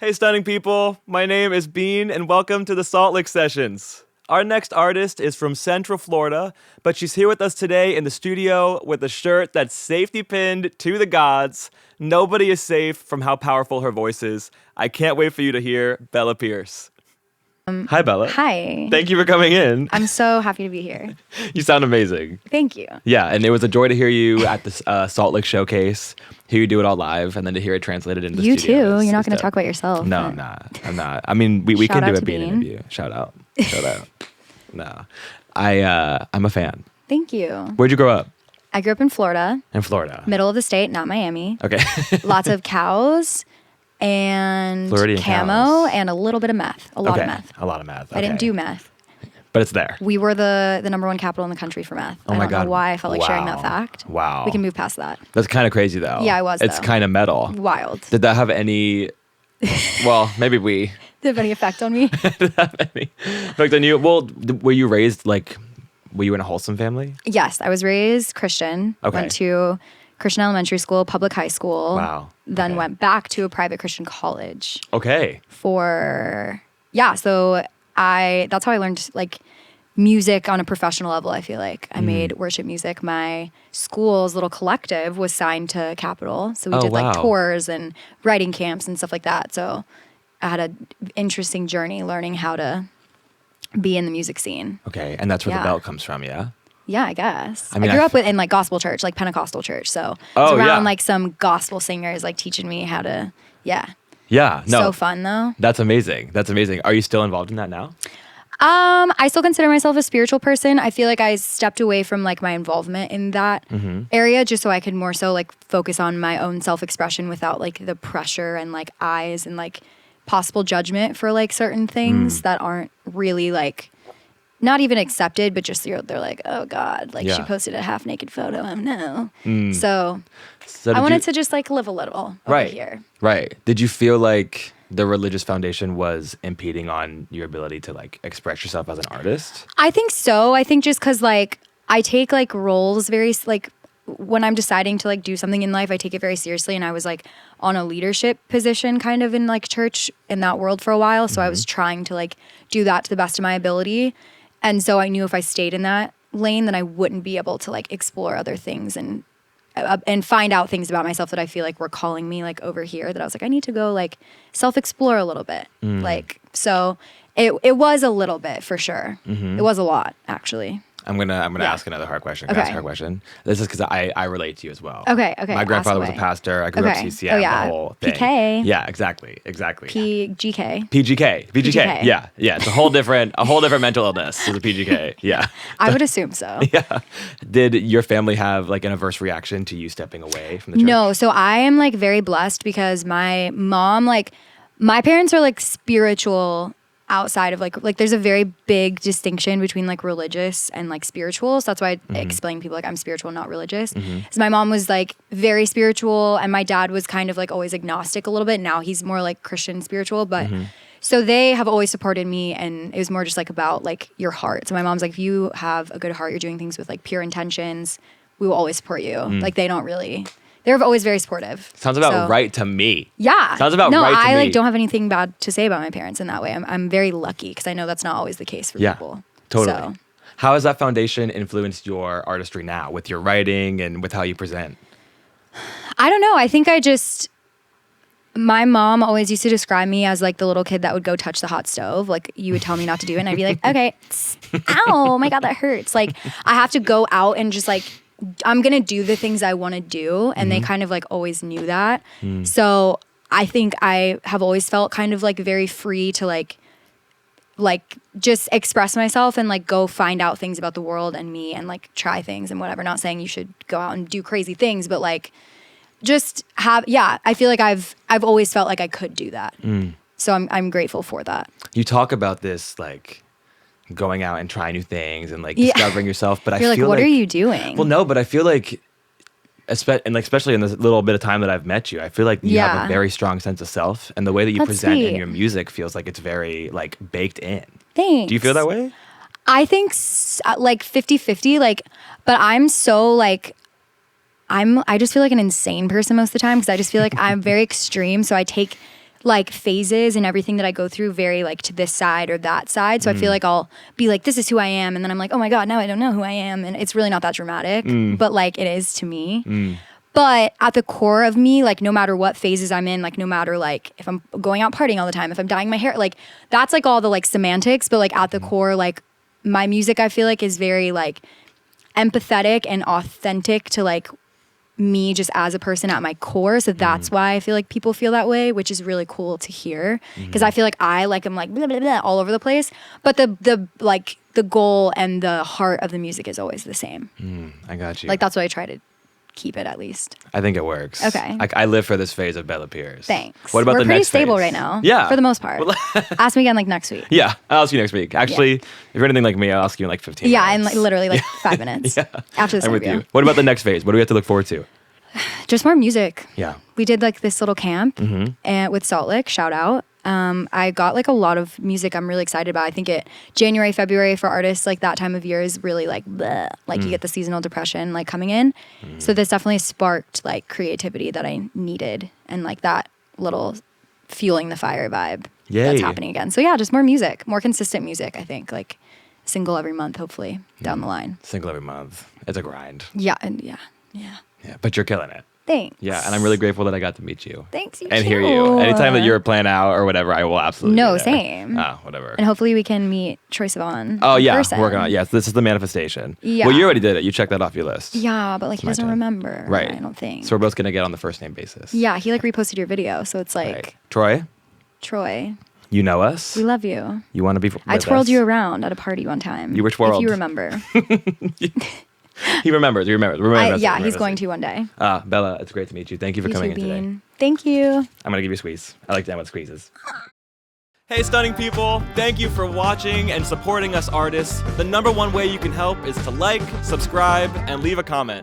Hey, stunning people. My name is Beane, and welcome to the Salt Lick Sessions. Our next artist is from Central Florida, but she's here with us today in the studio with a shirt that's safety pinned to the gods. Nobody is safe from how powerful her voice is. I can't wait for you to hear Bela Pierce. Hi, Bela. Hi. Thank you for coming in. I'm so happy to be here. You sound amazing. Thank you. Yeah, and it was a joy to hear you at the Salt Lick Showcase, hear you do it all live, and then to hear it translated into the You studio. too. You're not going to talk about yourself. No, I'm not. I mean, we Shout can do out a to Beane Beane. interview. Shout out. No, I'm a fan. Thank you. Where'd you grow up? I grew up in Florida, In Florida. middle of the state, not Miami. Okay. Lots of cows and Floridian camo cows. and a little bit of meth. A lot Okay. of meth. A lot of math. I didn't Okay. do meth. But it's there. We were the number one capital in the country for meth. Oh my I don't God. know why I felt like sharing Wow. that fact. Wow. We can move past that. That's kind of crazy, though. Yeah, it was, It's though. kind of metal. Wild. Did that have any? Well, maybe we. Did it have any effect on me? Did that have any effect on you? Well, were you raised Were you in a wholesome family? Yes, I was raised Christian. Okay. Went to Christian elementary school, public high school. Wow. Then Okay. went back to a private Christian college Okay. so that's how I learned like music on a professional level. I feel like I made worship music. My school's little collective was signed to Capitol, so we Oh, did like wow. tours and writing camps and stuff like that. So I had an interesting journey learning how to be in the music scene. Okay. And that's where the Yeah. belt comes from, yeah? Yeah, I guess. I mean, I grew I up in like gospel church, like Pentecostal church. So I was Oh, around yeah. like some gospel singers like teaching me how to, yeah. Yeah. No. So fun though. That's amazing. That's amazing. Are you still involved in that now? I still consider myself a spiritual person. I feel like I stepped away from like my involvement in that area just so I could more so like focus on my own self-expression without like the pressure and like eyes and like possible judgment for like certain things that aren't really like not even accepted, but just they're like, oh God, like she Yeah. posted a half naked photo. Oh no. So So I did wanted you- to just like live a little over Right. here. Right. Did you feel like the religious foundation was impeding on your ability to like express yourself as an artist? I think so. I think just because like I take like roles very like when I'm deciding to like do something in life, I take it very seriously. And I was like on a leadership position kind of in like church in that world for a while. So I was trying to like do that to the best of my ability. And so I knew if I stayed in that lane, then I wouldn't be able to like explore other things and find out things about myself that I feel like were calling me like over here that I was like, I need to go like self-explore a little bit. Like, so it was a little bit for sure. It was a lot actually. I'm gonna Yeah. ask another hard question. Can I ask Okay. a hard question? This is because I relate to you as well. Okay. My grandfather was a away. pastor. I grew up Okay. CCM, Oh, yeah. the whole thing. PK. Yeah, exactly. PGK. PGK. Yeah. It's a whole different mental illness is a PGK. Yeah. I would assume so. Yeah. Did your family have like an adverse reaction to you stepping away from the church? No, so I am like very blessed because my mom, like my parents are like spiritual outside of like there's a very big distinction between like religious and like spiritual. So that's why I explain to people like I'm spiritual, not religious. So my mom was like very spiritual and my dad was kind of like always agnostic a little bit. Now he's more like Christian spiritual, but so they have always supported me and it was more just like about like your heart. So my mom's like, if you have a good heart, you're doing things with like pure intentions, we will always support you. Like they're always very supportive. Sounds about So- right to me. Yeah. Sounds about no, right to I me. like don't have anything bad to say about my parents in that way. I'm very lucky because I know that's not always the case for Yeah. people. Totally. So, How has that foundation influenced your artistry now with your writing and with how you present? I don't know. I think my mom always used to describe me as like the little kid that would go touch the hot stove. Like you would tell me not to do it and I'd be like, okay, ow, oh my God, that hurts. Like I have to go out and just like, I'm going to do the things I want to do. And they kind of like always knew that. So I think I have always felt kind of like very free to like just express myself and like go find out things about the world and me and like try things and whatever. Not saying you should go out and do crazy things, but like just I feel like I've always felt like I could do that. So I'm grateful for that. You talk about this like going out and trying new things and like Yeah. discovering yourself, but You're I feel what are you doing? Well, no, but I feel like especially in this little bit of time that I've met you, I feel like you have Yeah. a very strong sense of self, and the way that you That's present in sweet. your music feels like it's very like baked in. Thanks. Do you feel that way? I think like 50-50, like, but I'm so like, I just feel like an insane person most of the time because I just feel like I'm very extreme. So I take like phases and everything that I go through very like to this side or that side. So I feel like I'll be like, this is who I am. And then I'm like, oh my God, now I don't know who I am. And it's really not that dramatic, but like it is to me. But at the core of me, like no matter what phases I'm in, like no matter like if I'm going out partying all the time, if I'm dyeing my hair, like that's like all the like semantics. But like at the core, like my music I feel like is very like empathetic and authentic to like me just as a person at my core. So that's why I feel like people feel that way, which is really cool to hear. Because I feel like I like am like blah, blah, blah, all over the place. But the like the goal and the heart of the music is always the same. I got you. Like that's what I try to keep it at least. I think it works. Okay. I live for this phase of Bela Pierce. Thanks. What about We're the pretty next stable phase? right now. Yeah. For the most part. Ask me again like next week. Yeah, I'll ask you next week. Actually, if you're anything like me, I'll ask you in like 15 Yeah, minutes. and like literally like 5 minutes after this I'm with interview. you. What about the next phase? What do we have to look forward to? Just more music. Yeah. We did like this little camp and with Salt Lick, shout out. I got like a lot of music I'm really excited about. I think January, February for artists like that time of year is really like bleh, like you get the seasonal depression like coming in. So this definitely sparked like creativity that I needed and like that little fueling the fire vibe that's happening again. So yeah, just more music, more consistent music, I think. Like single every month, hopefully, down the line. Single every month. It's a grind. Yeah, and yeah. Yeah, but you're killing it. Thanks. Yeah, and I'm really grateful that I got to meet you. Thanks, you and too. hear you. Anytime that you're planning out or whatever, I will absolutely No, be there. same. Whatever. And hopefully we can meet Troye Sivan. Oh in yeah, person. working on it. Yes, this is the manifestation. Yeah. Well, you already did it. You checked that off your list. Yeah, but like he my doesn't turn. remember. Right. I don't think. So we're both gonna get on the first name basis. Yeah, he like reposted your video, so it's like Right. Troy, Troy, you know us. we love you. You want to be with I twirled us? you around at a party one time. You were twirled. If you remember. He remembers. He remembers. Yeah, he's going to one day. Bella, it's great to meet you. Thank you for You coming too, in today. Bean. Thank you. I'm gonna give you a squeeze. I like to end with squeezes. Hey, stunning people! Thank you for watching and supporting us artists. The #1 way you can help is to like, subscribe, and leave a comment.